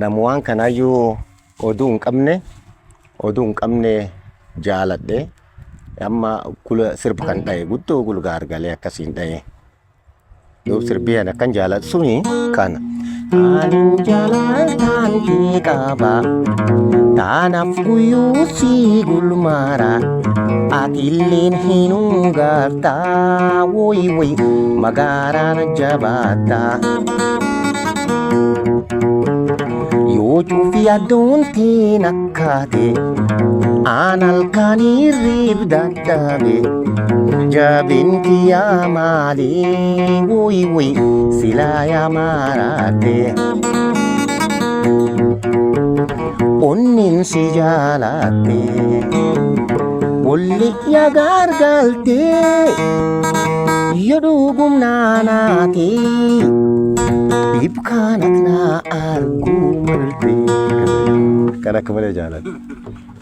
namuwaan kanaayyuu oduu hin qabne jaaladhe amma kula sirba kan dhaye guddoo gulgaar galee akkasiin dhaye yoo sirbii ana kan jaalatu suni kana anin jaalatan kee qaba taanaaf guyyuu si gulmaara atilleen hin gartaa woy magaaraan jabaata yoo cufi addoontii nakkaate aan halkanii riibdadhabe jabin kiyyaa maalee woy silaa yaa maaraate onnin si jaalatte wolli yaa gargalte yoo dhugum naanaate dhib kanat naa arguu malte kana akka malee jaalladha.